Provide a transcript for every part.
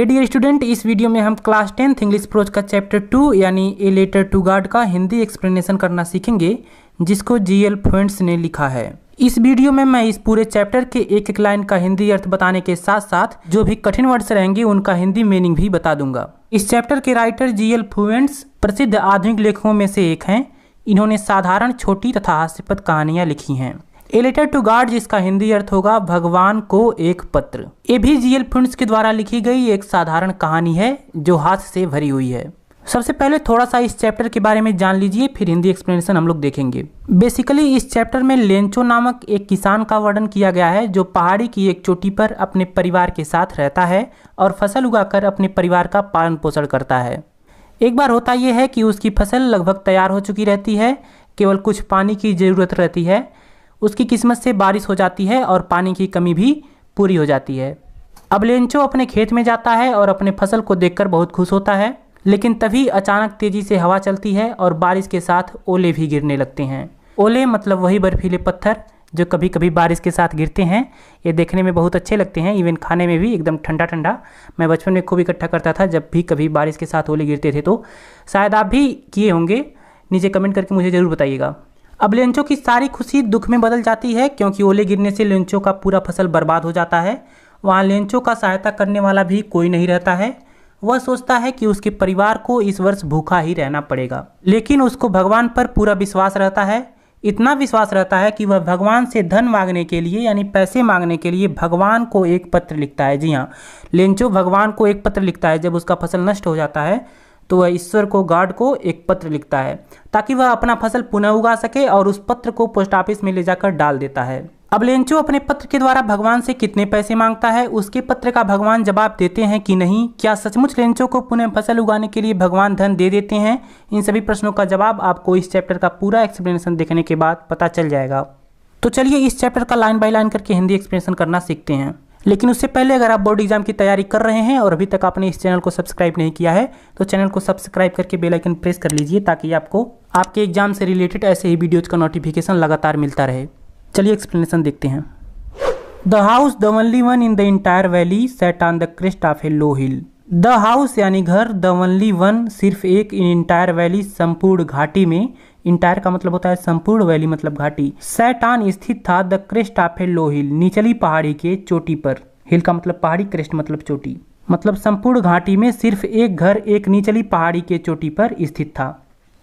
हे dear student, इस video में हम क्लास 10th इंग्लिश प्रोज का चैप्टर 2 यानी ए लेटर टू गॉड का हिंदी एक्सप्लेनेशन करना सीखेंगे, जिसको जीएल फ्लुएंट्स ने लिखा है। इस वीडियो में मैं इस पूरे चैप्टर के एक एक लाइन का हिंदी अर्थ बताने के साथ साथ जो भी कठिन वर्ड्स रहेंगे उनका हिंदी मीनिंग भी बता दूंगा। इस चैप्टर के राइटर जीएल फ्लुएंट्स प्रसिद्ध आधुनिक लेखकों में से एक हैं। इन्होंने साधारण, छोटी तथा हास्यपद कहानियां लिखी हैं। ए लेटर टू गॉड, जिसका हिंदी अर्थ होगा भगवान को एक पत्र, ये भी जीएल फ्लुएंट्स के द्वारा लिखी गई एक साधारण कहानी है जो हास्य से भरी हुई है। सबसे पहले थोड़ा सा इस चैप्टर के बारे में जान लीजिए, फिर हिंदी एक्सप्लेनेशन हम लोग देखेंगे। बेसिकली इस चैप्टर में लेंचो नामक एक किसान का वर्णन किया गया है जो पहाड़ी की एक चोटी पर अपने परिवार के साथ रहता है और फसल उगाकर अपने परिवार का पालन पोषण करता है। एक बार होता यह है कि उसकी फसल लगभग तैयार हो चुकी रहती है, केवल कुछ पानी की ज़रूरत रहती है। उसकी किस्मत से बारिश हो जाती है और पानी की कमी भी पूरी हो जाती है। अब लेंचो अपने खेत में जाता है और अपने फसल को देखकर बहुत खुश होता है, लेकिन तभी अचानक तेजी से हवा चलती है और बारिश के साथ ओले भी गिरने लगते हैं। ओले मतलब वही बर्फीले पत्थर जो कभी कभी बारिश के साथ गिरते हैं। ये देखने में बहुत अच्छे लगते हैं, इवन खाने में भी एकदम ठंडा ठंडा। मैं बचपन में खूब इकट्ठा करता था जब भी कभी बारिश के साथ ओले गिरते थे, तो शायद आप भी किए होंगे। नीचे कमेंट करके मुझे ज़रूर बताइएगा। अब लेंचो की सारी खुशी दुख में बदल जाती है, क्योंकि ओले गिरने से लेंचो का पूरा फसल बर्बाद हो जाता है। वहाँ लेंचो का सहायता करने वाला भी कोई नहीं रहता है। वह सोचता है कि उसके परिवार को इस वर्ष भूखा ही रहना पड़ेगा, लेकिन उसको भगवान पर पूरा विश्वास रहता है। इतना विश्वास रहता है कि वह भगवान से धन मांगने के लिए यानी पैसे मांगने के लिए भगवान को एक पत्र लिखता है। जी हाँ, लेंचो भगवान को एक पत्र लिखता है। जब उसका फसल नष्ट हो जाता है तो वह ईश्वर को, गॉड को एक पत्र लिखता है ताकि वह अपना फसल पुनः उगा सके, और उस पत्र को पोस्ट ऑफिस में ले जाकर डाल देता है। अब लेंचो अपने पत्र के द्वारा भगवान से कितने पैसे मांगता है, उसके पत्र का भगवान जवाब देते हैं कि नहीं, क्या सचमुच लेंचो को पुनः फसल उगाने के लिए भगवान धन दे देते हैं? इन सभी प्रश्नों का जवाब आपको इस चैप्टर का पूरा एक्सप्लेनेशन देखने के बाद पता चल जाएगा। तो चलिए इस चैप्टर का लाइन बाय लाइन करके हिंदी एक्सप्लेनेशन करना सीखते हैं। लेकिन उससे पहले अगर आप बोर्ड एग्जाम की तैयारी कर रहे हैं और अभी तक आपने इस चैनल को सब्सक्राइब नहीं किया है तो चैनल को सब्सक्राइब करके बेल आइकन प्रेस कर लीजिए, ताकि आपको आपके एग्जाम से रिलेटेड ऐसे ही वीडियोज़ का नोटिफिकेशन लगातार मिलता रहे। चलिए एक्सप्लेनेशन देखते हैं। The house the only one in the entire valley set on the crest of A low hill. The house यानी घर, द ओनली वन सिर्फ एक, इन इंटायर वैली संपूर्ण घाटी में। इंटायर का मतलब होता है संपूर्ण, वैली मतलब घाटी। सेट ऑन स्थित था, द क्रेस्ट ऑफ ए लो हिल निचली पहाड़ी के चोटी पर। हिल का मतलब पहाड़ी, क्रेस्ट मतलब चोटी। मतलब संपूर्ण घाटी में सिर्फ एक घर एक निचली पहाड़ी के चोटी पर स्थित था।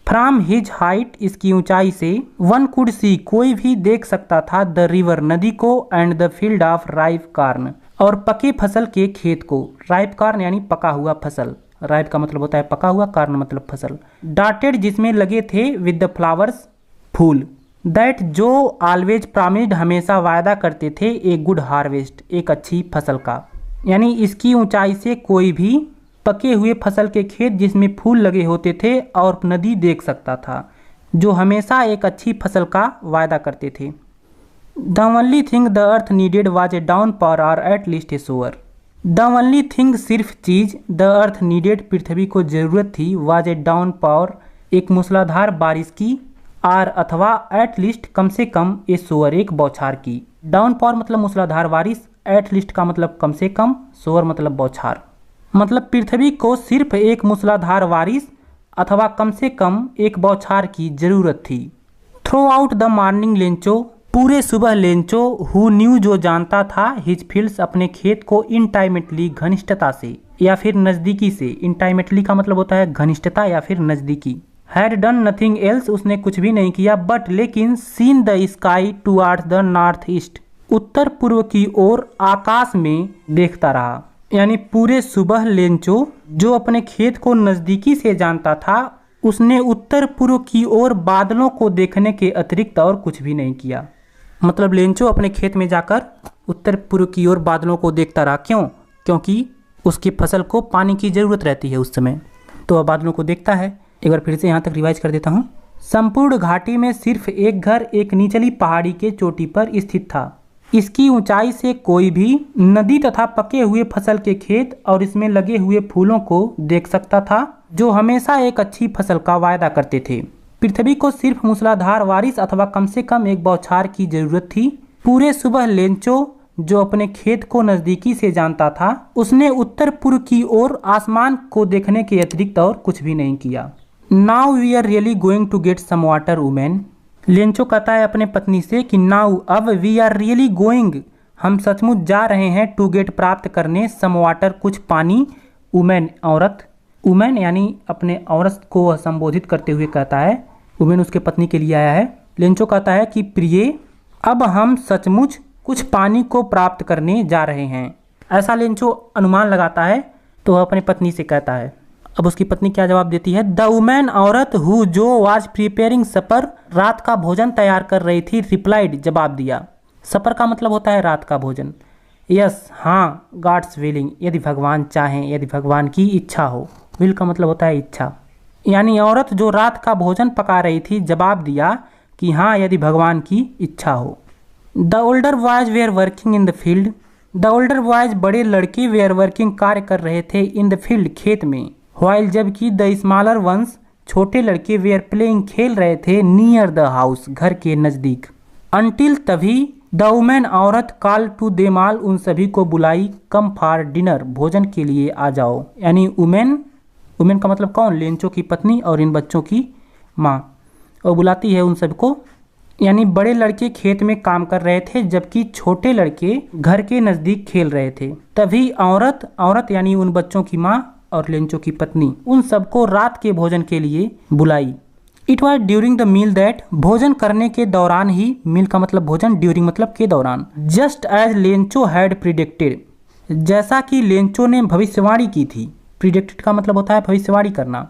फ्रॉम हिज हाइट, इसकी ऊंचाई से, वन कुड सी कोई भी देख सकता था, द रिवर नदी को, and the field of ripe corn और पके फसल के खेत को। राइप कॉर्न यानी पका हुआ फसल। राइप का मतलब होता है पका हुआ, कॉर्न मतलब फसल। डॉटेड जिसमें लगे थे, विद द फ्लावर्स फूल। दैट जो ऑलवेज प्रॉमिस्ड हमेशा वायदा करते थे, ए गुड हार्वेस्ट एक अच्छी फसल का। यानी इसकी ऊंचाई से कोई भी पके हुए फसल के खेत जिसमें फूल लगे होते थे और नदी देख सकता था, जो हमेशा एक अच्छी फसल का वायदा करते थे। The only thing the earth needed was a downpour और at least a shower. The only thing सिर्फ चीज, द अर्थ नीडेड पृथ्वी को जरूरत थी, वाज ए डाउन पावर एक मूसलाधार बारिश की, आर अथवा एट लीस्ट कम से कम, ए सोअर एक बौछार की। डाउन पावर मतलब मूसलाधार बारिश, एट लीस्ट का मतलब कम से कम, सोअर मतलब बौछार। मतलब पृथ्वी को सिर्फ एक मूसलाधार बारिश अथवा कम से कम एक बौछार की जरूरत थी। Through out the morning Lencho, पूरे सुबह लेंचो, हु न्यू जो जानता था, हिज फील्ड्स अपने खेत को, इंटाइमेटली घनिष्ठता से या फिर नज़दीकी से। इंटाइमेटली का मतलब होता है घनिष्ठता या फिर नज़दीकी। हैड डन नथिंग एल्स, उसने कुछ भी नहीं किया, बट लेकिन, seen the sky towards the north east, उत्तर पूर्व की ओर आकाश में देखता रहा। यानी पूरे सुबह लेंचो जो अपने खेत को नज़दीकी से जानता था, उसने उत्तर पूर्व की ओर बादलों को देखने के अतिरिक्त और कुछ भी नहीं किया। मतलब लेंचो अपने खेत में जाकर उत्तर पूर्व की ओर बादलों को देखता रहा। क्यों? क्योंकि उसकी फसल को पानी की ज़रूरत रहती है उस समय, तो वह बादलों को देखता है। एक बार फिर से यहाँ तक रिवाइज कर देता हूँ। संपूर्ण घाटी में सिर्फ एक घर एक निचली पहाड़ी के चोटी पर स्थित था। इसकी ऊंचाई से कोई भी नदी तथा पके हुए फसल के खेत और इसमें लगे हुए फूलों को देख सकता था, जो हमेशा एक अच्छी फसल का वायदा करते थे। पृथ्वी को सिर्फ मूसलाधार बारिश अथवा कम से कम एक बौछार की जरूरत थी। पूरे सुबह लेंचो जो अपने खेत को नजदीकी से जानता था, उसने उत्तर पूर्व की ओर आसमान को देखने के अतिरिक्त और कुछ भी नहीं किया। Now we are really going to get some water women. Lencho कहता है अपने पत्नी से कि नाउ अब, वी आर रियली गोइंग हम सचमुच जा रहे हैं, टू गेट प्राप्त करने, सम वाटर कुछ पानी, वुमेन औरत। वुमेन यानी अपने औरत को वह संबोधित करते हुए कहता है, वुमेन उसके पत्नी के लिए आया है। लेंचो कहता है कि प्रिय अब हम सचमुच कुछ पानी को प्राप्त करने जा रहे हैं। ऐसा लेंचो अनुमान लगाता है तो वह अपनी पत्नी से कहता है। अब उसकी पत्नी क्या जवाब देती है? द वुमेन औरत हु जो वाज प्रिपेयरिंग सपर रात का भोजन तैयार कर रही थी, रिप्लाइड जवाब दिया। सपर का मतलब होता है रात का भोजन। यस हाँ, गॉड्स विलिंग यदि भगवान चाहें, यदि भगवान की इच्छा हो। विल का मतलब होता है इच्छा। यानी औरत जो रात का भोजन पका रही थी जवाब दिया कि हाँ यदि भगवान की इच्छा हो। The older boys were working in the field. The older boys बड़े लड़के वेयर वर्किंग कार्य कर रहे थे, इन द फील्ड खेत में। व्हाइल जबकि द स्मॉलर वंस छोटे लड़के वेयर प्लेइंग खेल रहे थे, नियर द हाउस घर के नज़दीक। अनटिल तभी द वुमेन औरत कॉल टू देम ऑल उन सभी को बुलाई, कम फॉर डिनर भोजन के लिए आ जाओ। यानी वुमेन का मतलब कौन? लेंचो की पत्नी और इन बच्चों की माँ। और बुलाती है उन सबको। यानी बड़े लड़के खेत में काम कर रहे थे जबकि छोटे लड़के घर के नज़दीक खेल रहे थे। तभी औरत यानी उन बच्चों की माँ और लेंचो की पत्नी उन सबको रात के भोजन के लिए बुलाई। It was during the meal that भोजन करने के दौरान ही, मील का मतलब भोजन, ड्यूरिंग मतलब के दौरान। Just as Lencho had predicted जैसा कि लेंचो ने भविष्यवाणी की थी। प्रिडिक्टेड का मतलब होता है भविष्यवाणी करना।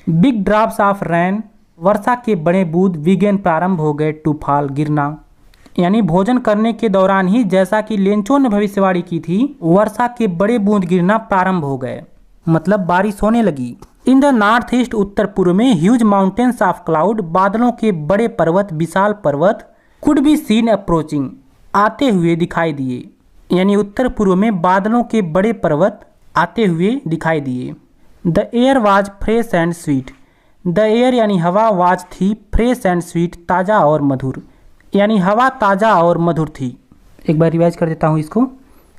बिग ड्रॉप्स ऑफ रेन वर्षा के बड़े बूंद बिगेन प्रारंभ हो गए टू फॉल गिरना। यानी भोजन करने के दौरान ही जैसा कि लेंचो ने भविष्यवाणी की थी, वर्षा के बड़े बूंद गिरना प्रारंभ हो गए, मतलब बारिश होने लगी। इन द नॉर्थ ईस्ट उत्तर पूर्व में ह्यूज माउंटेन्स ऑफ क्लाउड बादलों के बड़े पर्वत, विशाल पर्वत, कुड बी सीन अप्रोचिंग आते हुए दिखाई दिए। यानी उत्तर पूर्व में बादलों के बड़े पर्वत आते हुए दिखाई दिए। The air was fresh and sweet. The air यानी हवा, वाज थी, फ्रेश एंड स्वीट ताज़ा और मधुर। यानी हवा ताज़ा और मधुर थी। एक बार रिवाइज कर देता हूँ इसको।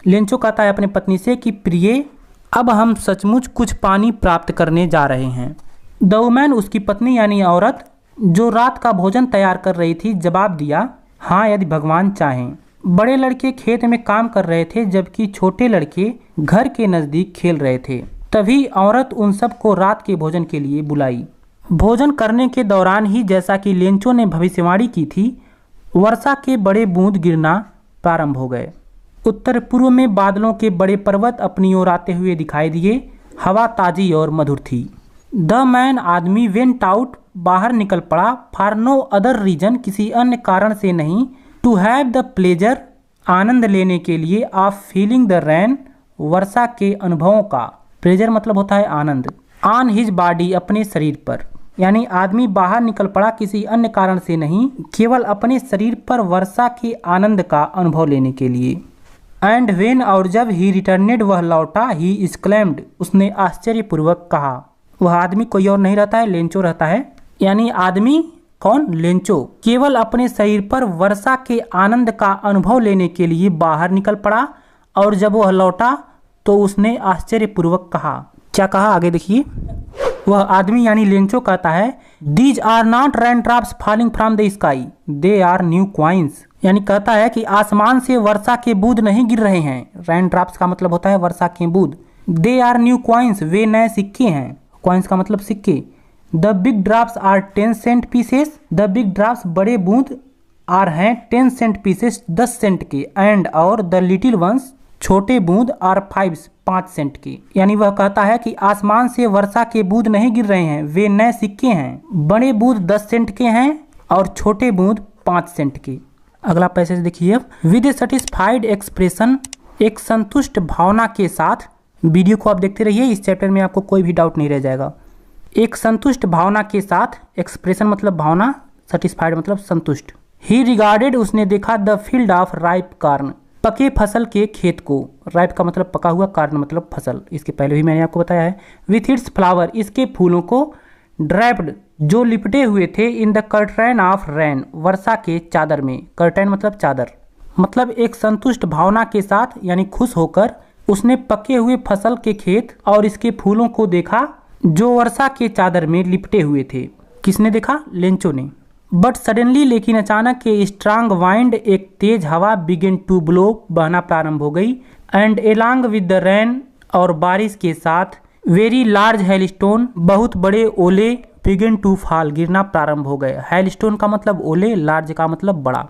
लेंचो कहता है अपने पत्नी से कि प्रिय अब हम सचमुच कुछ पानी प्राप्त करने जा रहे हैं। द वुमैन उसकी पत्नी यानी औरत जो रात का भोजन तैयार कर रही थी जवाब दिया, हाँ यदि भगवान चाहें। बड़े लड़के खेत में काम कर रहे थे जबकि छोटे लड़के घर के नज़दीक खेल रहे थे। तभी औरत उन सब को रात के भोजन के लिए बुलाई। भोजन करने के दौरान ही जैसा कि लेंचो ने भविष्यवाणी की थी, वर्षा के बड़े बूंद गिरना प्रारंभ हो गए। उत्तर पूर्व में बादलों के बड़े पर्वत अपनी ओर आते हुए दिखाई दिए। हवा ताजी और मधुर थी। द मैन आदमी वेंट आउट बाहर निकल पड़ा, फॉर नो अदर रीजन किसी अन्य कारण से नहीं, टू हैव द प्लेजर आनंद लेने के लिए, ऑफ फीलिंग द रेन वर्षा के अनुभवों का। प्लेजर मतलब होता है आनंद। ऑन हिज बॉडी अपने शरीर पर। यानी आदमी बाहर निकल पड़ा किसी अन्य कारण से नहीं, केवल अपने शरीर पर वर्षा के आनंद का अनुभव लेने के लिए। एंड वेन और जब ही रिटर्नेड वह लौटा, ही एक्सक्लेम्ड उसने आश्चर्यपूर्वक कहा। वह आदमी कोई और नहीं रहता है, लेंचो रहता है। यानी आदमी कौन? लेंचो केवल अपने शरीर पर वर्षा के आनंद का अनुभव लेने के लिए बाहर निकल पड़ा और जब वह लौटा तो उसने आश्चर्यपूर्वक कहा। क्या कहा आगे देखिए। वह आदमी यानी लेंचो कहता है, these are not rain drops falling from the sky, they are new coins. यानी कहता है कि आसमान से वर्षा के बूंद नहीं गिर रहे हैं। रेन ड्रॉप्स का मतलब होता है वर्षा के बूंद। दे आर न्यू क्वाइंस वे नए सिक्के हैं। क्वाइंस का मतलब सिक्के। The big drops are 10 cent pieces. The big drops बड़े बूंद आर हैं 10 सेंट पीसेस 10 सेंट के। एंड और द लिटिल वंस छोटे बूंद आर 5 सेंट के। यानी वह कहता है कि आसमान से वर्षा के बूंद नहीं गिर रहे हैं, वे नए सिक्के हैं। बड़े बूंद 10 सेंट के हैं और छोटे बूंद 5 सेंट के। अगला पैसेज देखिए। विद ए सेटिस्फाइड एक्सप्रेशन एक संतुष्ट भावना के साथ। वीडियो को आप देखते रहिए, इस चैप्टर में आपको कोई भी डाउट नहीं रह जाएगा। एक संतुष्ट भावना के साथ, एक्सप्रेशन मतलब भावना, सेटिस्फाइड मतलब संतुष्ट। ही रिगार्डेड उसने देखा the field of ripe corn पके फसल के खेत को। राइप का मतलब पका हुआ, कॉर्न मतलब फसल, इसके पहले भी मैंने आपको बताया है। विथ इट्स फ्लावर इसके फूलों को। ड्रैप्ड जो लिपटे हुए थे in the curtain of rain वर्षा के चादर में। कर्टन मतलब चादर। मतलब एक संतुष्ट भावना के साथ यानी खुश होकर उसने पके हुए फसल के खेत और इसके फूलों को देखा जो वर्षा के चादर में लिपटे हुए थे। किसने देखा? लेंचो ने। बट सडनली, लेकिन अचानक ए स्ट्रांग वाइंड, एक तेज हवा, बिगिन टू ब्लो, बहना प्रारंभ हो गई। And along with the rain, और बारिश के साथ, वेरी लार्ज हेलस्टोन, बहुत बड़े ओले, बिगिन टू फॉल, गिरना प्रारंभ हो गए। हेलस्टोन का मतलब ओले, लार्ज का मतलब बड़ा।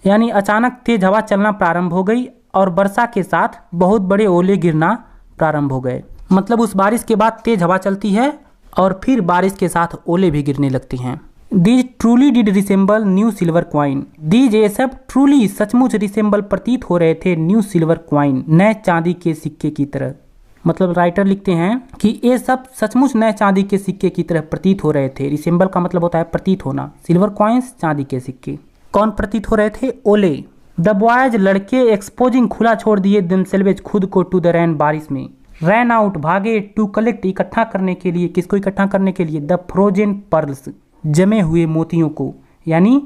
यानी अचानक तेज हवा चलना प्रारंभ हो गई और वर्षा के साथ बहुत बड़े ओले गिरना प्रारंभ हो गए। मतलब उस बारिश के बाद तेज हवा चलती है और फिर बारिश के साथ ओले भी गिरने लगती हैं। These truly did resemble new silver coin, these ये सब ट्रूली सचमुच रिसेंबल प्रतीत हो रहे थे न्यू सिल्वर क्वाइन, नए चांदी के सिक्के की तरह। मतलब राइटर लिखते हैं कि ये सब सचमुच नए चांदी के सिक्के की तरह प्रतीत हो रहे थे। रिसेंबल का मतलब होता है प्रतीत होना, सिल्वर क्वाइंस चांदी के सिक्के। कौन प्रतीत हो रहे थे? ओले। द बॉयज, लड़के, एक्सपोजिंग, खुला छोड़ दिए, देमसेल्वेज, खुद को, टू द रैन, बारिश में, रैन आउट, भागे, टू कलेक्ट, इकट्ठा करने के लिए। किसको इकट्ठा करने के लिए? द फ्रोजन पर्ल्स, जमे हुए मोतियों को, यानी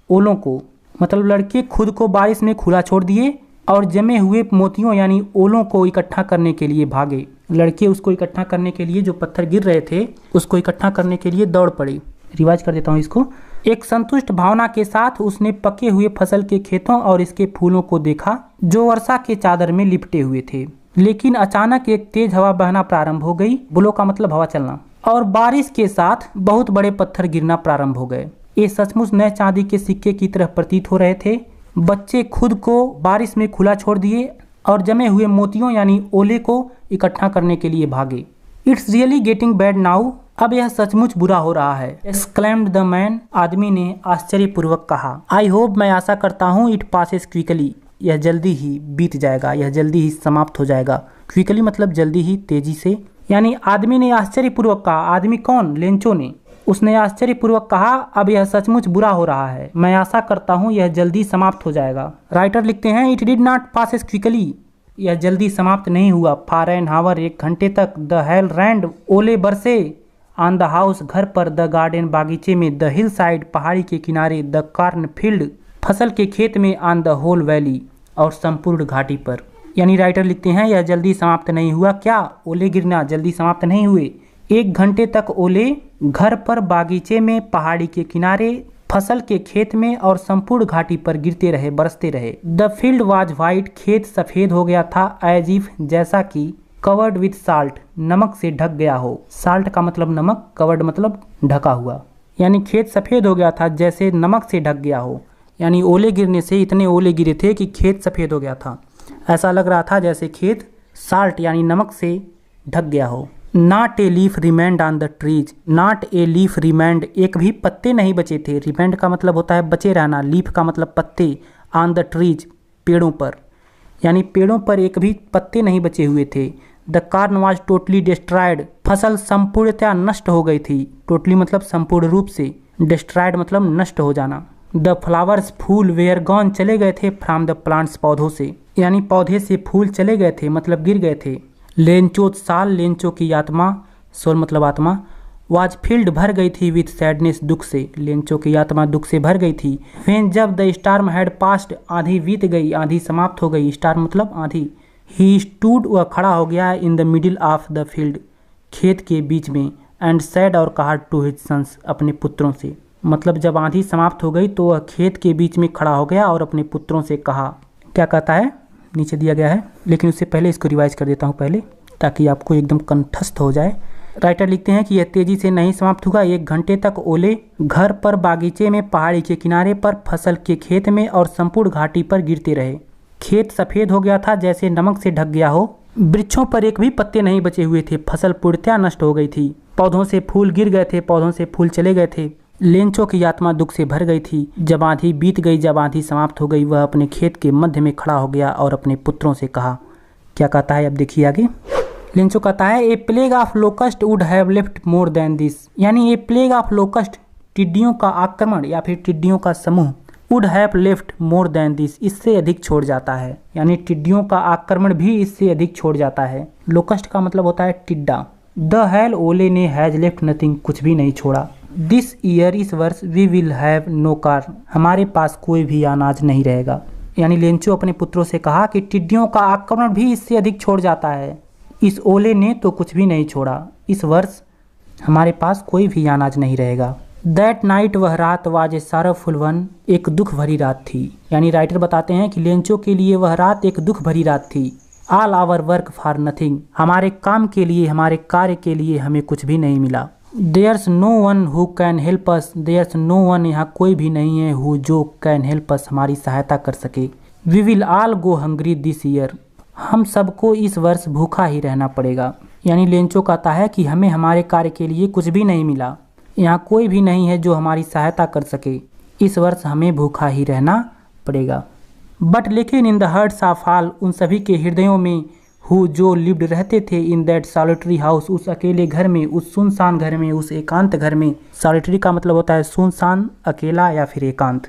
ओलों को। मतलब लड़के खुद को बारिश में खुला छोड़ दिए और जमे हुए मोतियों यानी ओलों को इकट्ठा करने के लिए भागे। लड़के उसको इकट्ठा करने के लिए, जो पत्थर गिर रहे थे उसको इकट्ठा करने के लिए दौड़ पड़े। रिवाइज कर देता हूँ इसको। एक संतुष्ट भावना के साथ उसने पके हुए फसल के खेतों और इसके फूलों को देखा जो वर्षा के चादर में लिपटे हुए थे। लेकिन अचानक एक तेज हवा बहना प्रारंभ हो गई, ब्लो का मतलब हवा चलना, और बारिश के साथ बहुत बड़े पत्थर गिरना प्रारंभ हो गए। ये सचमुच नए चांदी के सिक्के की तरह प्रतीत हो रहे थे। बच्चे खुद को बारिश में खुला छोड़ दिए और जमे हुए मोतियों यानी ओले को इकट्ठा करने के लिए भागे। It's really getting bad now, अब यह सचमुच बुरा हो रहा है। एक्सक्लेम्ड द मैन, आदमी ने आश्चर्यपूर्वक कहा। आई होप, मैं आशा करता हूँ, इट पासेस क्विकली, यह जल्दी ही बीत जाएगा, यह जल्दी ही समाप्त हो जाएगा। क्विकली मतलब जल्दी ही, तेजी से। यानी आदमी ने आश्चर्यपूर्वक कहा। आदमी कौन? लेंचो ने। उसने आश्चर्यपूर्वक कहा, अब यह सचमुच बुरा हो रहा है, मैं आशा करता हूँ यह जल्दी समाप्त हो जाएगा। राइटर लिखते हैं it did not passes quickly, यह जल्दी समाप्त नहीं हुआ। फॉर एन हावर, 1 घंटे तक। द हेल रैंड, ओले बरसे। ऑन द हाउस, घर पर। द गार्डन, बागीचे में। द हिल साइड, पहाड़ी के किनारे। द कॉर्न फील्ड, फसल के खेत में। ऑन द होल वैली, और संपूर्ण घाटी पर। यानी राइटर लिखते हैं यह जल्दी समाप्त नहीं हुआ। क्या? ओले गिरना जल्दी समाप्त नहीं हुए। 1 घंटे तक ओले घर पर, बागीचे में, पहाड़ी के किनारे, फसल के खेत में और संपूर्ण घाटी पर गिरते रहे, बरसते रहे। द फील्ड वाज वाइट, खेत सफेद हो गया था। एज इफ, जैसा कि। कवर्ड विथ साल्ट, नमक से ढक गया हो। साल्ट का मतलब नमक, कवर्ड मतलब ढका हुआ। यानी खेत सफेद हो गया था जैसे नमक से ढक गया हो। यानी ओले गिरने से इतने ओले गिरे थे कि खेत सफेद हो गया था। ऐसा लग रहा था जैसे खेत साल्ट यानी नमक से ढक गया हो। Not a leaf remained on the trees, not a leaf remained, एक भी पत्ते नहीं बचे थे। रिमेंड का मतलब होता है बचे रहना, लीफ का मतलब पत्ते। ऑन द ट्रीज, पेड़ों पर, यानी पेड़ों पर एक भी पत्ते नहीं बचे हुए थे। The corn was totally destroyed, फसल संपूर्णतया नष्ट हो गई थी। टोटली मतलब संपूर्ण रूप से, डिस्ट्रॉयड मतलब नष्ट हो जाना। द फ्लावर्स, फूल, वेयर गॉन, चले गए थे। फ्रॉम द प्लांट्स, पौधों से, यानी पौधे से फूल चले गए थे मतलब गिर गए थे। लेंचो साल, लेंचो की आत्मा, सोल मतलब आत्मा। वाज फील्ड, भर गई थी। विथ सैडनेस, दुख से, लेंचो की आत्मा दुख से भर गई थी। व्हेन, जब। द स्टार्म हैड पास्ड, आंधी बीत गई, आंधी समाप्त हो गई। स्टार्म मतलब आंधी। ही स्टूड, वह खड़ा हो गया। इन the middle of the field, खेत के बीच में। एंड सैड, और कहा टू हिज सन्स, अपने पुत्रों से। मतलब जब आंधी समाप्त हो गई तो वह खेत के बीच में खड़ा हो गया और अपने पुत्रों से कहा। क्या कहता है? नीचे दिया गया है, लेकिन उससे पहले इसको रिवाइज कर देता हूँ पहले, ताकि आपको एकदम कंठस्थ हो जाए। राइटर लिखते हैं कि यह तेजी से नहीं समाप्त हुआ। 1 घंटे तक ओले घर पर, बागीचे में, पहाड़ी के किनारे पर, फसल के खेत में और संपूर्ण घाटी पर गिरते रहे। खेत सफेद हो गया था जैसे नमक से ढक गया हो। वृक्षों पर एक भी पत्ते नहीं बचे हुए थे। फसल पूर्णतया नष्ट हो गई थी। पौधों से फूल गिर गए थे, पौधों से फूल चले गए थे। लेंचो की आत्मा दुख से भर गई थी। जब आंधी बीत गई, जब आंधी समाप्त हो गई, वह अपने खेत के मध्य में खड़ा हो गया और अपने पुत्रों से कहा। क्या कहता है अब देखिए आगे। लेंचो कहता है a plague of locust would have left more than this, यानी ए प्लेग ऑफ लोकस्ट, टिड्डियों का आक्रमण या फिर टिड्डियों का समूह, would have left more than this, इससे अधिक छोड़ जाता है। यानी टिड्डियों का आक्रमण भी इससे अधिक छोड़ जाता है। लोकस्ट का मतलब होता है टिड्डा। द हेल, ओले ने, हैज लेफ्ट नथिंग, कुछ भी नहीं छोड़ा। दिस ईयर, इस वर्ष, we will have no corn, हमारे पास कोई भी अनाज नहीं रहेगा। यानी लेंचो अपने पुत्रों से कहा कि टिड्डियों का आक्रमण भी इससे अधिक छोड़ जाता है। इस ओले ने तो कुछ भी नहीं छोड़ा। इस वर्ष हमारे पास कोई भी अनाज नहीं रहेगा। दैट नाइट, वह रात, वाज ए सारोफुल वन, एक दुख भरी रात थी। यानी राइटर बताते हैं कि लेंचो के लिए वह रात एक दुख भरी रात थी। All our work for nothing, हमारे काम के लिए, हमारे कार्य के लिए हमें कुछ भी नहीं मिला। There's no one who can help us, there's no one, यहाँ कोई भी नहीं है, हु जो कैन हेल्प अस, हमारी सहायता कर सके। We will all go hungry this year, हम सबको इस वर्ष भूखा ही रहना पड़ेगा। यानी लेंचो कहता है कि हमें हमारे कार्य के लिए कुछ भी नहीं मिला, यहाँ कोई भी नहीं है जो हमारी सहायता कर सके, इस वर्ष हमें भूखा ही रहना पड़ेगा। बट लेकिन in the hearts of all, उन सभी के हृदयों में, हु जो लिव्ड रहते थे इन दैट सॉलिटरी हाउस, उस अकेले घर में, उस सुनसान घर में, उस एकांत घर में। सॉलिटरी का मतलब होता है सुनसान, अकेला या फिर एकांत।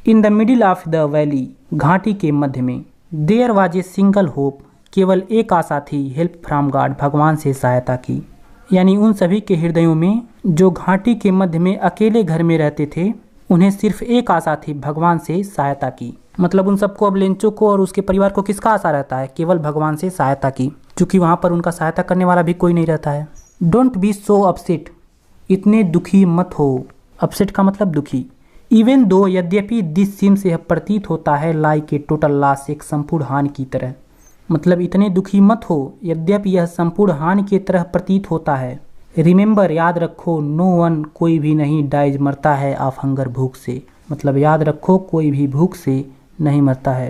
In the middle of the valley, घाटी के मध्य में। There was a single hope, केवल एक आशा थी, हेल्प फ्रॉम गॉड, भगवान से सहायता की। यानी उन सभी के हृदयों में जो घाटी के मध्य में अकेले घर में रहते थे, उन्हें सिर्फ एक आशा थी, भगवान से सहायता की। मतलब उन सबको, अब लेंचो को और उसके परिवार को किसका आशा रहता है? केवल भगवान से सहायता की, क्योंकि वहाँ पर उनका सहायता करने वाला भी कोई नहीं रहता है। डोंट बी सो अपसेट, इतने दुखी मत हो। अपसेट का मतलब दुखी। इवन दो, यद्यपि, दिस सीम्स, यह प्रतीत होता है, लाइक ए टोटल लॉस, एक संपूर्ण हानि की तरह। मतलब इतने दुखी मत हो, यद्यपि यह संपूर्ण हानि की तरह प्रतीत होता है। रिमेंबर, याद रखो, नो वन, कोई भी नहीं, डाइज, मरता है, ऑफ हंगर, भूख से। मतलब याद रखो, कोई भी भूख से नहीं मरता है।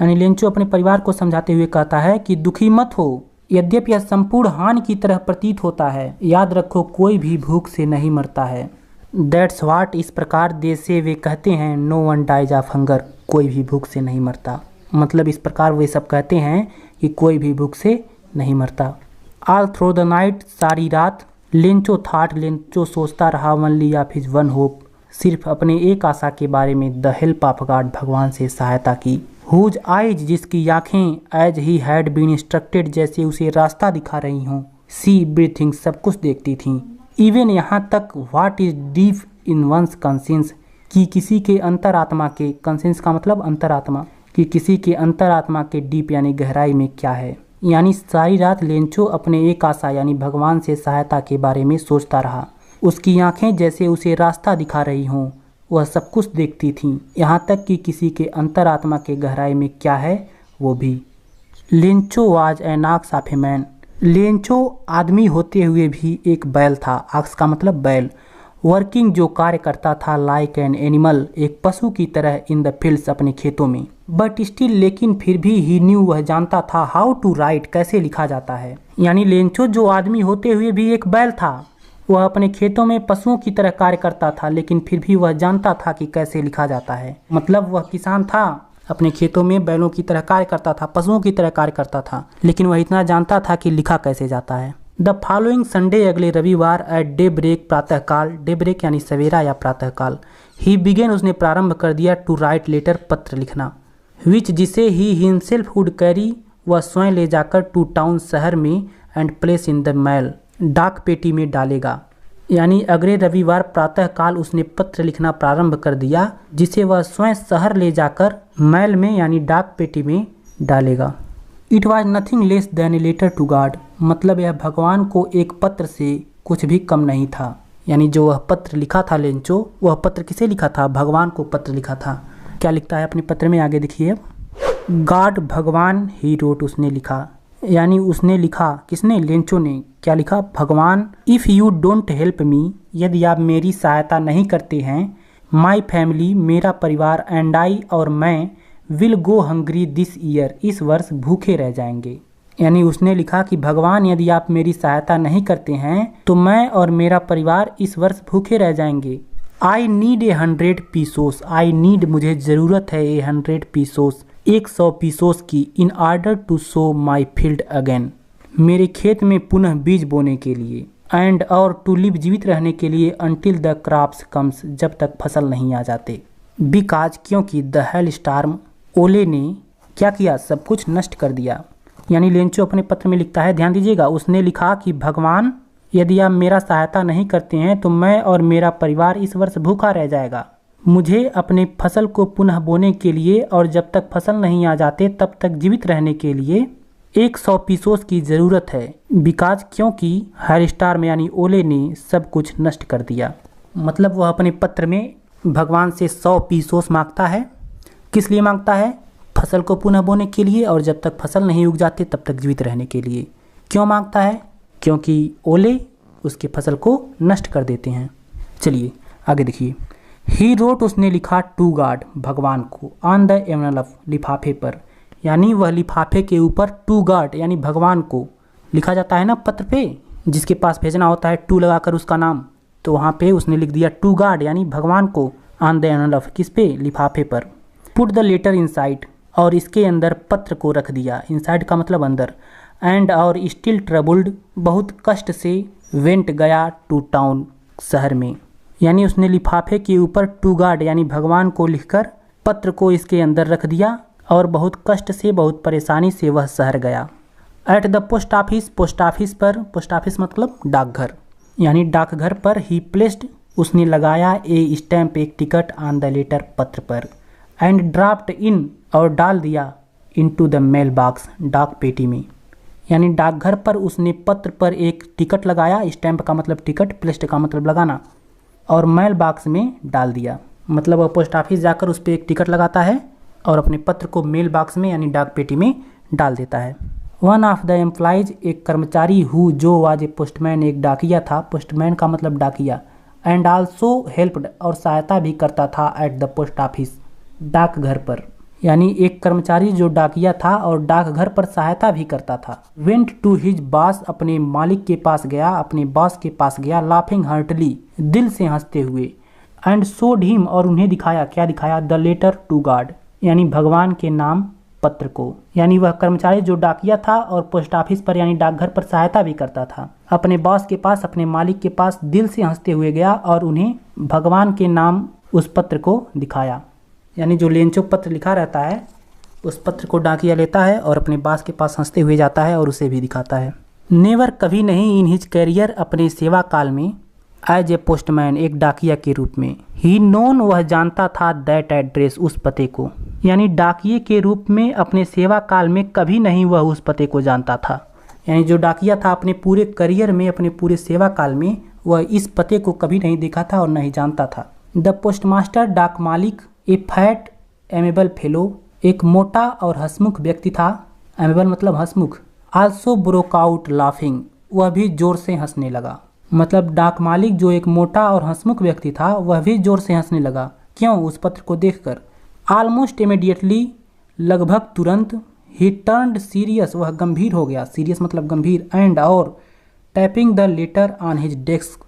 यानी लेंचो अपने परिवार को समझाते हुए कहता है कि दुखी मत हो, यद्यपि यह संपूर्ण हानि की तरह प्रतीत होता है, याद रखो, कोई भी भूख से नहीं मरता है। दैट्स वाट, इस प्रकार, दे से, वे कहते हैं, no one dies of hunger, कोई भी भूख से नहीं मरता। मतलब इस प्रकार वे सब कहते हैं कि कोई भी भूख से नहीं मरता। ऑल थ्रू द नाइट, सारी रात। लेंचो थॉट, लेंचो सोचता रहा, only of his one hope, सिर्फ अपने एक आशा के बारे में, द हेल्प ऑफ गॉड, भगवान से सहायता की। हुज आइज, जिसकी आँखें, as he had been instructed, जैसे उसे रास्ता दिखा रही हों, सी एवरीथिंग, सब कुछ देखती थीं। इवन, यहाँ तक, what is deep in one's conscience, कि किसी के अंतरात्मा के, कंसियंस का मतलब अंतरात्मा, कि किसी के अंतरात्मा के डीप यानी गहराई में क्या है। यानी सारी रात लेंचो अपने एक आशा यानी भगवान से सहायता के बारे में सोचता रहा। उसकी आंखें जैसे उसे रास्ता दिखा रही हों, वह सब कुछ देखती थीं, यहाँ तक कि किसी के अंतरात्मा के गहराई में क्या है वो भी। Lencho was an ox of a man, Lencho आदमी होते हुए भी एक बैल था। ऑक्स का मतलब बैल। वर्किंग, जो कार्य करता था, लाइक एन एनिमल, एक पशु की तरह, इन द फील्ड्स, अपने खेतों में। बट स्टिल, लेकिन फिर भी, ही न्यू, वह जानता था, हाउ टू राइट, कैसे लिखा जाता है। यानी लेंचो जो आदमी होते हुए भी एक बैल था, वह अपने खेतों में पशुओं की तरह कार्य करता था, लेकिन फिर भी वह जानता था कि कैसे लिखा जाता है। मतलब वह किसान था, अपने खेतों में बैलों की तरह कार्य करता था, पशुओं की तरह कार्य करता था, लेकिन वह इतना जानता था कि लिखा कैसे जाता है। द फॉलोइंग संडे, अगले रविवार, एट डे ब्रेक, प्रातःकाल, डे ब्रेक यानी सवेरा या प्रातःकाल, ही बिगेन, उसने प्रारंभ कर दिया, टू राइट लेटर, पत्र लिखना, विच, जिसे ही हिमसेल्फ वुड कैरी, वह स्वयं ले जाकर, टू टाउन, शहर में, and place in the mail, डाक पेटी में डालेगा। यानी अगले रविवार प्रातःकाल उसने पत्र लिखना प्रारंभ कर दिया, जिसे वह स्वयं शहर ले जाकर मेल में यानी डाक पेटी में डालेगा। It was nothing less than a letter to God, मतलब यह भगवान को एक पत्र से कुछ भी कम नहीं था। यानी जो वह पत्र लिखा था लेंचो, वह पत्र किसे लिखा था? भगवान को पत्र लिखा था। क्या लिखता है अपने पत्र में, आगे देखिए। गॉड, भगवान, ही रोट, उसने लिखा। यानी उसने लिखा, किसने? लेंचो ने। क्या लिखा? भगवान। If you don't help me, यदि आप मेरी सहायता नहीं करते हैं, माई फैमिली, मेरा परिवार, एंड आई, और मैं, will go hungry this year, इस वर्ष भूखे रह जाएंगे। यानी उसने लिखा कि भगवान, यदि आप मेरी सहायता नहीं करते हैं तो मैं और मेरा परिवार इस वर्ष भूखे रह जाएंगे। I need 100 pesos, I need, मुझे ज़रूरत है, 100 पीसोस, 100 पीसोस की, in order to sow my field again, मेरे खेत में पुनः बीज बोने के लिए, एंड, और, टू लिव, जीवित रहने के लिए, अनटिल द क्रॉप्स कम्स, जब तक फसल नहीं आ जाते। बिकॉज, क्योंकि, द हेल स्टार्म, ओले ने क्या किया? सब कुछ नष्ट कर दिया। यानी लेंचो अपने पत्र में लिखता है, ध्यान दीजिएगा, उसने लिखा कि भगवान, यदि आप मेरा सहायता नहीं करते हैं तो मैं और मेरा परिवार इस वर्ष भूखा रह जाएगा। मुझे अपने फसल को पुनः बोने के लिए और जब तक फसल नहीं आ जाते तब तक जीवित रहने के लिए 100 पीसोस की ज़रूरत है। बिकॉज क्योंकि हैरिस्टार में यानी ओले ने सब कुछ नष्ट कर दिया। मतलब वह अपने पत्र में भगवान से 100 पीसोस मांगता है। किस लिए मांगता है? फसल को पुनः बोने के लिए और जब तक फसल नहीं उग जाते तब तक जीवित रहने के लिए। क्यों मांगता है? क्योंकि ओले उसके फसल को नष्ट कर देते हैं। चलिए आगे देखिए। ही रोट, उसने लिखा, टू गॉड, भगवान को, ऑन द एनवलप, लिफाफे पर। यानी वह लिफाफे के ऊपर टू गॉड यानी भगवान को लिखा जाता है ना पत्र पे, जिसके पास भेजना होता है टू लगाकर उसका नाम, तो वहाँ पे उसने लिख दिया टू गॉड यानी भगवान को, ऑन द एनवलप, किस पे? लिफाफे पर। पुट द लेटर इनसाइड, और इसके अंदर पत्र को रख दिया। इनसाइड का मतलब अंदर। एंड और स्टिल ट्रबल्ड, बहुत कष्ट से, वेंट, गया, टू टाउन, शहर में। यानी उसने लिफाफे के ऊपर टू गॉड यानी भगवान को लिखकर पत्र को इसके अंदर रख दिया और बहुत कष्ट से, बहुत परेशानी से वह शहर गया। At the post office, post office पर, पोस्ट ऑफिस मतलब डाकघर, यानी डाकघर पर, ही प्लेस्ड, उसने लगाया, ए स्टैम्प, एक टिकट, ऑन द लेटर, पत्र पर। एंड ड्राफ्ट इन, और डाल दिया, इनटू द मेल बॉक्स, डाक पेटी में। यानी डाकघर पर उसने पत्र पर एक टिकट लगाया, स्टैम्प का मतलब टिकट, प्लेस्ड का मतलब लगाना, और मेल बॉक्स में डाल दिया। मतलब वह पोस्ट ऑफिस जाकर उस पर एक टिकट लगाता है और अपने पत्र को मेल बॉक्स में यानी डाक पेटी में डाल देता है। वन ऑफ द एम्प्लॉइज, एक कर्मचारी, हु, जो, वाज ए पोस्टमैन, एक डाकिया था, पोस्टमैन का मतलब डाकिया। एंड आल्सो हेल्प्ड, और सहायता भी करता था, एट द पोस्ट ऑफिस, डाकघर पर। यानी एक कर्मचारी जो डाकिया था और डाकघर पर सहायता भी करता था। वेंट टू हिज बॉस, अपने मालिक के पास गया, अपने बॉस के पास गया, लाफिंग हार्टली, दिल से हंसते हुए। एंड शोड हिम, और उन्हें दिखाया, क्या दिखाया? द लेटर टू गॉड, यानी भगवान के नाम, पत्र को। यानी वह कर्मचारी जो डाकिया था और पोस्ट ऑफिस पर यानी डाकघर पर सहायता भी करता था, अपने बॉस के पास, अपने मालिक के पास दिल से हंसते हुए गया और उन्हें भगवान के नाम उस पत्र को दिखाया। यानी जो लेंचो पत्र लिखा रहता है उस पत्र को डाकिया लेता है और अपने बॉस के पास हंसते हुए जाता है और उसे भी दिखाता है। नेवर, कभी नहीं, इन हिज कैरियर, अपने सेवा काल में, एज ए पोस्टमैन, एक डाकिया के रूप में, ही नोन, वह जानता था, दैट एड्रेस, उस पते को। यानी डाकिये के रूप में अपने सेवा काल में कभी नहीं वह उस पते को जानता था। यानी जो डाकिया था अपने पूरे करियर में, अपने पूरे सेवा काल में वह इस पते को कभी नहीं देखा था और नहीं जानता था। द पोस्टमास्टर, डाक मालिक, ए फैट एमेबल फेलो, एक मोटा और हंसमुख व्यक्ति था। एमेबल मतलब हंसमुख। आल्सो ब्रोक आउट लाफिंग, वह भी जोर से हंसने लगा। मतलब डाक मालिक जो एक मोटा और हंसमुख व्यक्ति था वह भी जोर से हंसने लगा। क्यों? उस पत्र को देखकर। ऑलमोस्ट इमीडिएटली, लगभग तुरंत। ही टर्न्ड सीरियस, वह गंभीर हो गया, सीरियस मतलब गंभीर। एंड, और, tapping the letter on his desk,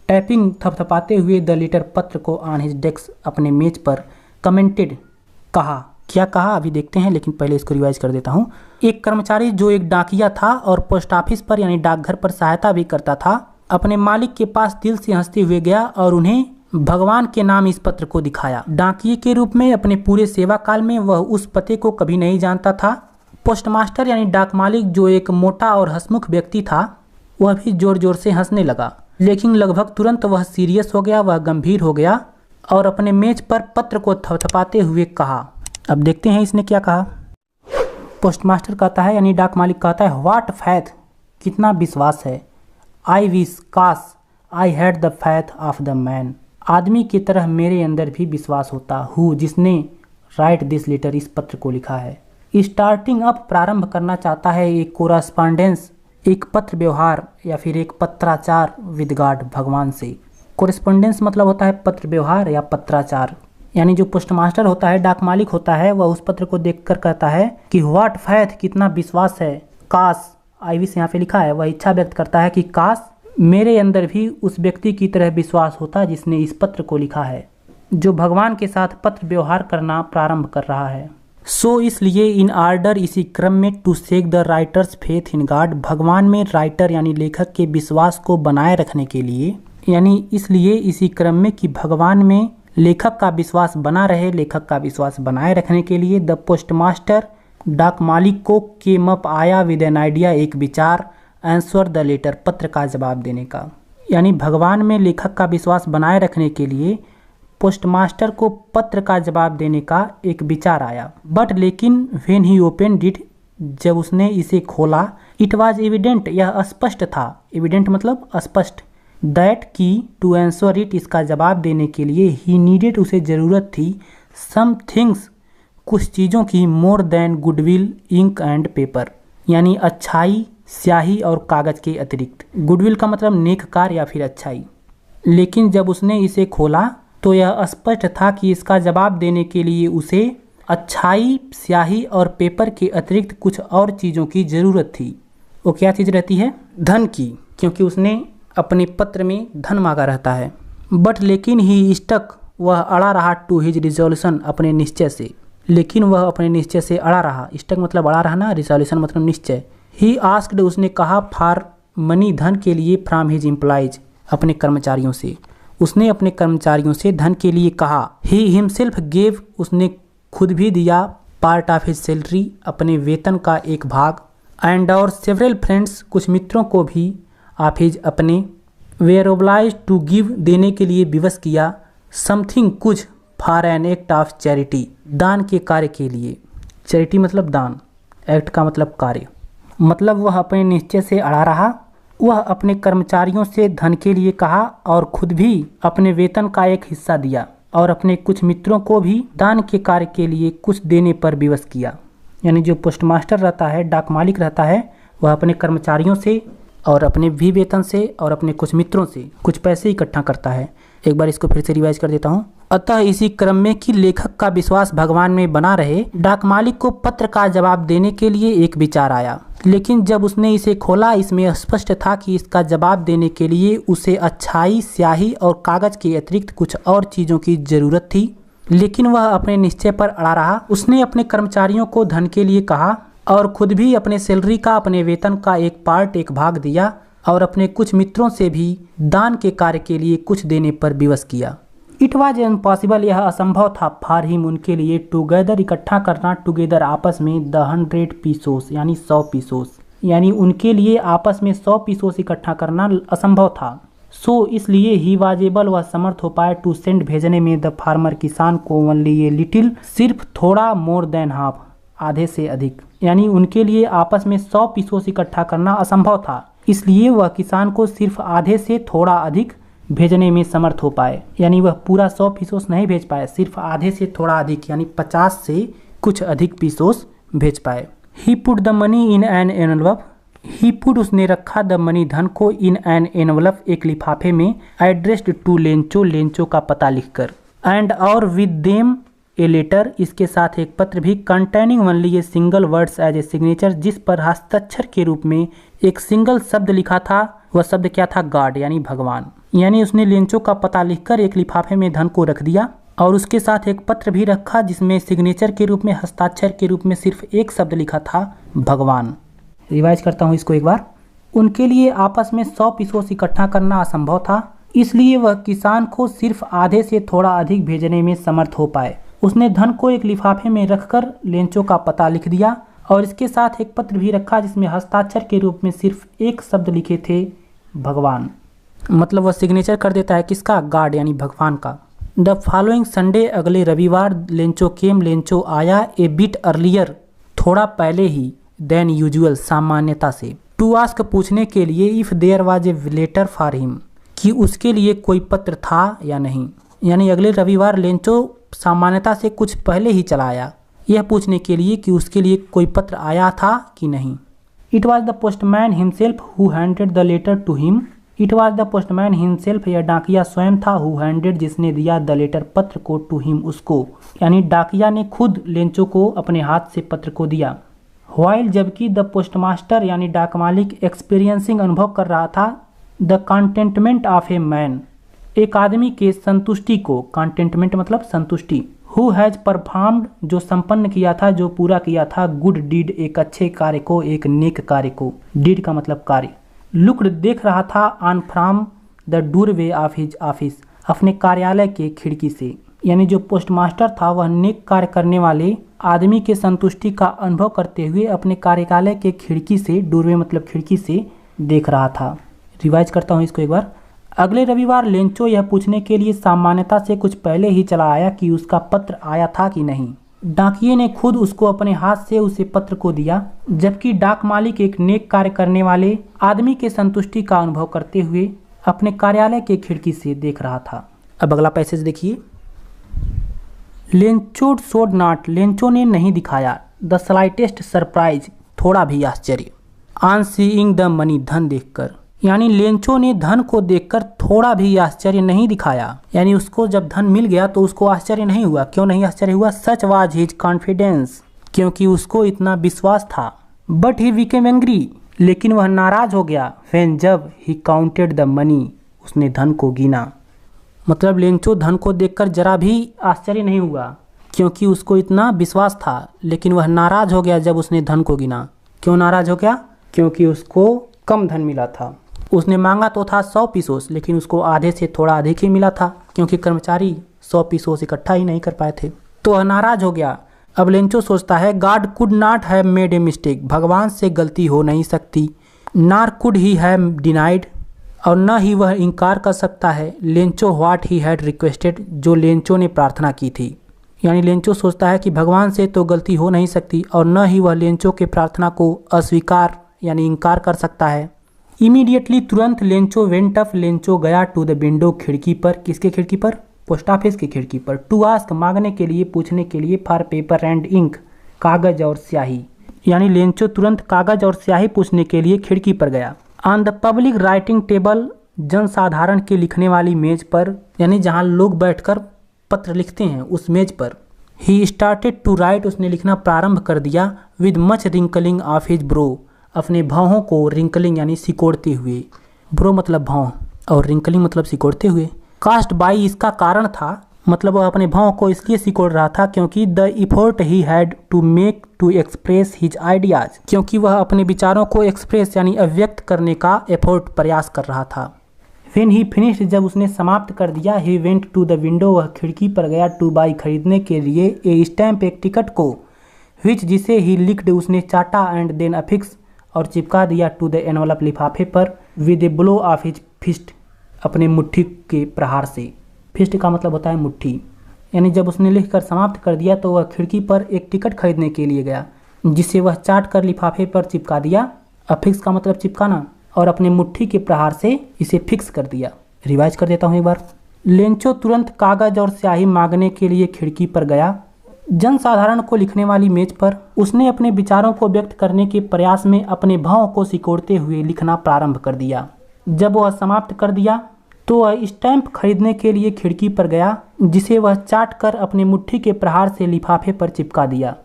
tapping थपथपाते हुए द लेटर, पत्र को, ऑन हिज डेस्क, अपने मेज पर, कमेंटेड, कहा। क्या कहा अभी देखते हैं, लेकिन पहले इसको रिवाइज कर देता हूँ। एक कर्मचारी जो एक डाकिया था और पोस्ट ऑफिस पर यानी डाकघर पर सहायता भी करता था, अपने मालिक के पास दिल से हंसते हुए गया और उन्हें भगवान के नाम इस पत्र को दिखाया। डाकिये के रूप में अपने पूरे सेवा काल में वह उस पते को कभी नहीं जानता था। पोस्टमास्टर यानी डाक मालिक जो एक मोटा और हंसमुख व्यक्ति था वह भी जोर जोर से हंसने लगा, लेकिन लगभग तुरंत वह सीरियस हो गया, वह गंभीर हो गया और अपने मेज पर पत्र को थपथपाते हुए कहा। अब देखते हैं इसने क्या कहा। पोस्टमास्टर कहता है यानी डाक मालिक कहता है, व्हाट फैथ, कितना विश्वास है। आई विश, काश, I had the faith of the man, आदमी की तरह मेरे अंदर भी विश्वास होता, हु, जिसने, राइट दिस लेटर, इस पत्र को लिखा है। स्टार्टिंग अप, प्रारंभ करना चाहता है, एक कोरस्पॉन्डेंस, एक पत्र व्यवहार या फिर एक पत्राचार, विद गॉड, भगवान से। कोरेस्पोंडेंस मतलब होता है पत्र व्यवहार या पत्राचार। यानी जो पोस्टमास्टर होता है, डाक मालिक होता है, वह उस पत्र को देखकर कहता है कि व्हाट फैथ, कितना विश्वास है। काश, आई विश यहाँ पे लिखा है, वह इच्छा व्यक्त करता है कि काश मेरे अंदर भी उस व्यक्ति की तरह विश्वास होता जिसने इस पत्र को लिखा है, जो भगवान के साथ पत्र व्यवहार करना प्रारंभ कर रहा है। सो इसलिए, इन आर्डर, इसी क्रम में, to shake the writer's faith in God, भगवान में राइटर यानी लेखक के विश्वास को बनाए रखने के लिए, यानी इसलिए इसी क्रम में कि भगवान में लेखक का विश्वास बना रहे, लेखक का विश्वास बनाए रखने के लिए, द पोस्टमास्टर, डाक मालिक को, केम अप, आया, विद एन आइडिया, एक विचार, आंसर द लेटर, पत्र का जवाब देने का। यानी भगवान में लेखक का विश्वास बनाए रखने के लिए पोस्टमास्टर को पत्र का जवाब देने का एक विचार आया। बट लेकिन व्हेन ही ओपनड इट, जब उसने इसे खोला, इट वॉज एविडेंट, यह स्पष्ट था, एविडेंट मतलब स्पष्ट, दैट की टू आंसर इट, इसका जवाब देने के लिए, ही नीडेड, उसे ज़रूरत थी, सम थिंग्स, कुछ चीज़ों की, more than goodwill, ink and paper, यानी अच्छाई, स्याही और कागज़ के अतिरिक्त। गुडविल का मतलब नेक कार्य या फिर अच्छाई। लेकिन जब उसने इसे खोला तो यह स्पष्ट था कि इसका जवाब देने के लिए उसे अच्छाई, स्याही और पेपर के अतिरिक्त कुछ और चीज़ों की ज़रूरत थी। वो क्या चीज़ रहती है? धन की, क्योंकि उसने अपने पत्र में धन मांगा रहता है। बट लेकिन ही स्टक, वह अड़ा रहा, टू हिज रिजोल्यूशन, अपने निश्चय से। लेकिन वह अपने निश्चय से अड़ा रहा। स्टक मतलब अड़ा रहना, रिजोल्यूशन मतलब निश्चय। ही आस्क्ड, उसने कहा, फॉर मनी, धन के लिए, फ्रॉम हिज एम्प्लॉइज, अपने कर्मचारियों से। उसने अपने कर्मचारियों से धन के लिए कहा। ही हिमसेल्फ गेव, उसने खुद भी दिया, पार्ट ऑफ हिज सैलरी, अपने वेतन का एक भाग, एंड और सेवरल फ्रेंड्स, कुछ मित्रों को भी, ऑफ हिज, अपने, वेयर ओब्लाइज टू गिव, देने के लिए विवश किया, समथिंग, कुछ, for an act of charity, दान के कार्य के लिए। चैरिटी मतलब दान, एक्ट का मतलब कार्य। मतलब वह अपने निश्चय से अड़ा रहा। वह अपने कर्मचारियों से धन के लिए कहा और खुद भी अपने वेतन का एक हिस्सा दिया और अपने कुछ मित्रों को भी दान के कार्य के लिए कुछ देने पर विवश किया। यानी जो पोस्टमास्टर रहता है, डाक मालिक रहता है, वह अपने कर्मचारियों से और अपने भी वेतन से और अपने कुछ मित्रों से कुछ पैसे इकट्ठा करता है। एक बार इसको फिर से रिवाइज कर देता हूँ। अतः इसी क्रम में कि लेखक का विश्वास भगवान में बना रहे, डाक मालिक को पत्र का जवाब देने के लिए एक विचार आया। लेकिन जब उसने इसे खोला, इसमें स्पष्ट था कि इसका जवाब देने के लिए उसे अच्छाई, स्याही और कागज के अतिरिक्त कुछ और चीज़ों की जरूरत थी। लेकिन वह अपने निश्चय पर अड़ा रहा। उसने अपने कर्मचारियों को धन के लिए कहा और खुद भी अपने सैलरी का, अपने वेतन का एक पार्ट, एक भाग दिया और अपने कुछ मित्रों से भी दान के कार्य के लिए कुछ देने पर विवश किया। इट वॉज इम्पॉसिबल, यह असंभव था, फॉर हिम, उनके लिए, टुगेदर, इकट्ठा करना, टुगेदर, आपस में, द 100 पीसोस, यानी 100 पीसोस, यानी उनके लिए आपस में 100 पीसोस इकट्ठा करना असंभव था। सो इसलिए ही वॉज एबल, वह समर्थ हो पाए, टू सेंड, भेजने में, द फार्मर, किसान को, ओनली ए लिटिल, सिर्फ थोड़ा, मोर देन हाफ, आधे से अधिक, यानी उनके लिए आपस में 100 पीसोस इकट्ठा करना असंभव था। इसलिए वह किसान को सिर्फ आधे से थोड़ा अधिक भेजने में समर्थ हो पाए, यानी वह पूरा 100 पीसोस नहीं भेज पाए, सिर्फ आधे से थोड़ा अधिक, यानी 50 से कुछ अधिक पीसोस भेज पाए। He put the money in an envelope, he put, उसने रखा, द मनी, धन को, इन एन एनवलप, एक लिफाफे में, एड्रेस्ड टू लेंचो, लेंचो का पता लिखकर, एंड और विद देम ए लेटर, इसके साथ एक पत्र भी, containing only a single words as a signature, जिस पर हस्ताक्षर के रूप में एक सिंगल शब्द लिखा था। वह शब्द क्या था? गॉड, यानी भगवान। यानी उसने लेंचो का पता लिखकर एक लिफाफे में धन को रख दिया और उसके साथ एक पत्र भी रखा जिसमें सिग्नेचर के रूप में, हस्ताक्षर के रूप में सिर्फ एक शब्द लिखा था, भगवान। रिवाइज करता हूँ इसको एक बार। उनके लिए आपस में 100 पीसोस इकट्ठा करना असंभव था, इसलिए वह किसान को सिर्फ आधे से थोड़ा अधिक भेजने में समर्थ हो पाए। उसने धन को एक लिफाफे में रखकर लेंचो का पता लिख दिया और इसके साथ एक पत्र भी रखा जिसमें हस्ताक्षर के रूप में सिर्फ एक शब्द लिखे थे, भगवान। मतलब वह सिग्नेचर कर देता है किसका? गॉड, यानी भगवान का। द फॉलोइंग संडे, अगले रविवार, लेंचो केम, लेंचो आया, ए बिट अर्लियर, थोड़ा पहले ही, देन यूजुअल, सामान्यता से, टू आस्क, पूछने के लिए, if there was a letter for him, कि उसके लिए कोई पत्र था या नहीं। यानी अगले रविवार लेंचो सामान्यता से कुछ पहले ही चला आया, यह पूछने के लिए कि उसके लिए कोई पत्र आया था कि नहीं। It was the postman himself who handed the letter to him, it was the postman himself, यह डाकिया स्वयं था, हु हैंडेड, जिसने दिया, द लेटर, पत्र को, टू हिम, उसको, यानी डाकिया ने खुद लेंचो को अपने हाथ से पत्र को दिया। व्हाइल, जबकि, द पोस्टमास्टर, यानी डाक मालिक, एक्सपीरियंसिंग, अनुभव कर रहा था, the containment of a man, एक आदमी के संतुष्टि को, कंटेंटमेंट मतलब संतुष्टि, हु हैज परफॉर्म्ड, जो संपन्न किया था, जो पूरा किया था, गुड डीड, एक अच्छे कार्य को, एक नेक कार्य को, डीड का मतलब कार्य, लुक्ड, देख रहा था, on from the doorway of his office, अपने कार्यालय के खिड़की से, यानी जो पोस्टमास्टर था वह नेक कार्य करने वाले आदमी के संतुष्टि का अनुभव करते हुए अपने कार्यालय के खिड़की से, डोरवे मतलब खिड़की से, देख रहा था। रिवाइज करता हूँ इसको एक बार। अगले रविवार लेंचो यह पूछने के लिए सामान्यता से कुछ पहले ही चला आया कि उसका पत्र आया था कि नहीं। डाकिये ने खुद उसको अपने हाथ से उसे पत्र को दिया, जबकि डाक मालिक एक नेक कार्य करने वाले आदमी के संतुष्टि का अनुभव करते हुए अपने कार्यालय के खिड़की से देख रहा था। अब अगला पैसेज देखिए। लेंचो शोड नॉट, लेंचो ने नहीं दिखाया द स्लाइटेस्ट सरप्राइज, थोड़ा भी आश्चर्य, ऑन सीइंग द मनी, धन देखकर, यानी लेंचो ने धन को देखकर थोड़ा भी आश्चर्य नहीं दिखाया, यानी उसको जब धन मिल गया तो उसको आश्चर्य नहीं हुआ। क्यों नहीं आश्चर्य हुआ? सच वाज हिज कॉन्फिडेंस, क्योंकि उसको इतना विश्वास था। बट ही बिकेम एंग्री, लेकिन वह नाराज हो गया। व्हेन, जब, ही काउंटेड द मनी, उसने धन को गिना। मतलब लेंचो धन को देखकर जरा भी आश्चर्य नहीं हुआ, क्योंकि उसको इतना विश्वास था, लेकिन वह नाराज हो गया जब उसने धन को गिना। क्यों नाराज हो गया? क्योंकि उसको कम धन मिला था। उसने मांगा तो था 100 पीसोस, लेकिन उसको आधे से थोड़ा अधिक ही मिला था, क्योंकि कर्मचारी 100 पीसोस इकट्ठा ही नहीं कर पाए थे, तो वह नाराज हो गया। अब लेंचो सोचता है God could not have made a mistake, भगवान से गलती हो नहीं सकती। नार कुड ही हैव डिनाइड, और न ही वह इनकार कर सकता है। Lencho what he had requested, जो लेंचो ने प्रार्थना की थी। यानी लेंचो सोचता है कि भगवान से तो गलती हो नहीं सकती, और न ही वह लेंचो के प्रार्थना को अस्वीकार यानी इनकार कर सकता है। इमीडिएटली, तुरंत लेंचो वेंट अप, लेंचो गया टू द विंडो, खिड़की पर। किसके खिड़की पर? पोस्ट ऑफिस की खिड़की पर। टू आस्क, मांगने के लिए, पूछने के लिए, फॉर पेपर एंड इंक, कागज और स्याही। यानी लेंचो तुरंत कागज और स्याही पूछने के लिए खिड़की पर गया। On the public writing table, जनसाधारण के लिखने वाली मेज पर, यानी जहाँ लोग बैठकर पत्र लिखते हैं उस मेज पर। ही स्टार्टेड टू राइट, उसने लिखना प्रारंभ कर दिया। With much wrinkling of his bro, अपने भावों को रिंकलिंग यानी सिकोड़ते हुए। ब्रो मतलब भाव और रिंकलिंग मतलब सिकोड़ते हुए। कास्ट बाई, इसका कारण था, मतलब वह अपने भावों को इसलिए सिकोड़ रहा था क्योंकि the effort he had to make to express his ideas, क्योंकि वह अपने विचारों को एक्सप्रेस यानी अव्यक्त करने का एफर्ट प्रयास कर रहा था। व्हेन ही फिनिश्ड, जब उसने समाप्त कर दिया। He went to the window, वह खिड़की पर गया। टू बाई, खरीदने के लिए। ए स्टैम्प, एक टिकट को। विच, जिसे ही लिक्ड, उसने चाटा। एंड देन अफिक्स, और चिपका दिया। टू द एनवलप, लिफाफे पर। With a blow of his fist, अपने मुट्ठी के प्रहार से। फिस्ट का मतलब होता है मुट्ठी। यानी जब उसने लिखकर समाप्त कर दिया तो वह खिड़की पर एक टिकट खरीदने के लिए गया, जिसे वह चाट कर लिफाफे पर चिपका दिया। अफिक्स का मतलब चिपकाना, और अपने मुट्ठी के प्रहार से इसे फिक्स कर दिया। रिवाइज कर देता हूँ एक बार। लेंचो तुरंत कागज और स्याही मांगने के लिए खिड़की पर गया। जनसाधारण को लिखने वाली मेज पर उसने अपने विचारों को व्यक्त करने के प्रयास में अपने भावों को सिकोड़ते हुए लिखना प्रारंभ कर दिया। जब वह समाप्त कर दिया तो वह स्टैम्प खरीदने के लिए खिड़की पर गया, जिसे वह चाट कर अपने मुट्ठी के प्रहार से लिफाफे पर चिपका दिया।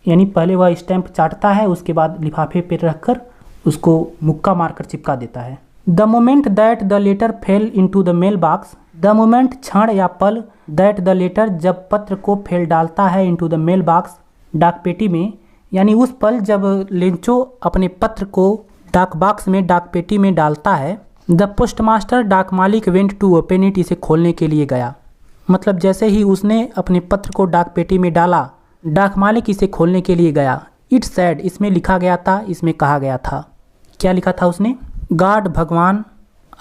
यानी पहले वह स्टैम्प चाटता है, उसके बाद लिफाफे पर रखकर उसको मुक्का मारकर चिपका देता है। The moment that the letter fell into the mail box, the moment क्षण या पल, दैट द लेटर जब पत्र को फेल डालता है, इनटू द मेल बॉक्स डाक पेटी में, यानी उस पल जब लेंचो अपने पत्र को डाक बॉक्स में डाक पेटी में डालता है। द पोस्टमास्टर, डाक मालिक, वेंट टू ओपन इट, इसे खोलने के लिए गया। मतलब जैसे ही उसने अपने पत्र को डाक पेटी में डाला, डाक मालिक इसे खोलने के लिए गया। इट सैड, इसमें लिखा गया था, इसमें कहा गया था। क्या लिखा था उसने? गॉड, भगवान,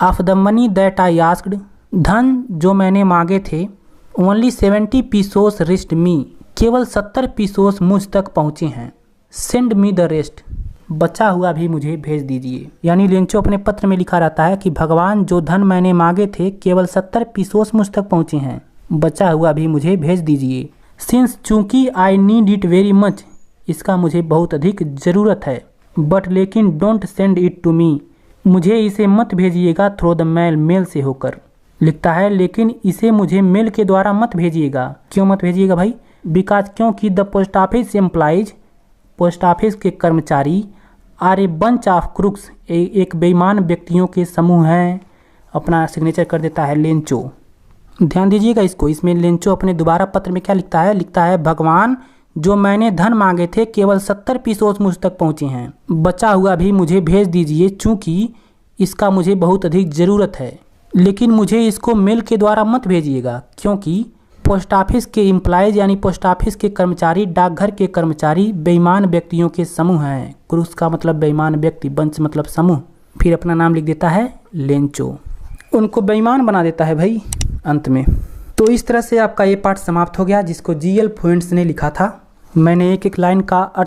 of the money that I asked, धन जो मैंने मांगे थे। ओनली 70 पीसोस रिस्ट मी, केवल 70 पीसोस मुझ तक पहुँचे हैं। सेंड मी द रेस्ट, बचा हुआ भी मुझे भेज दीजिए। यानी लेंचो अपने पत्र में लिखा रहता है कि भगवान जो धन मैंने मांगे थे केवल 70 पीसोस मुझ तक पहुँचे हैं, बचा हुआ भी मुझे भेज दीजिए। सिंस, चूँकि I need it very much, इसका मुझे बहुत अधिक ज़रूरत है। बट लेकिन, don't send it to me, मुझे इसे मत भेजिएगा थ्रू द मेल, मेल से होकर। लिखता है लेकिन इसे मुझे मेल के द्वारा मत भेजिएगा। क्यों मत भेजिएगा भाई? बिकॉज, क्योंकि the post office employees, post office के कर्मचारी, are a bunch of crooks, एक बेईमान व्यक्तियों के समूह हैं। अपना सिग्नेचर कर देता है लेंचो। ध्यान दीजिएगा इसको। इसमें लेंचो अपने दोबारा पत्र में क्या लिखता है? लिखता है भगवान जो मैंने धन मांगे थे केवल 70 पीसोस मुझ तक पहुँचे हैं, बचा हुआ भी मुझे भेज दीजिए चूँकि इसका मुझे बहुत अधिक ज़रूरत है। लेकिन मुझे इसको मेल के द्वारा मत भेजिएगा, क्योंकि पोस्ट ऑफिस के एम्प्लॉयज़ यानी पोस्ट ऑफिस के कर्मचारी, डाकघर के कर्मचारी बेईमान व्यक्तियों के समूह हैं। क्रूस का मतलब बेईमान व्यक्ति, बंच मतलब समूह। फिर अपना नाम लिख देता है लेंचो। उनको बेईमान बना देता है भाई अंत में। तो इस तरह से आपका ये पार्ट समाप्त हो गया जिसको GL फ्लुएंट्स ने लिखा था। मैंने एक एक लाइन का अर्थ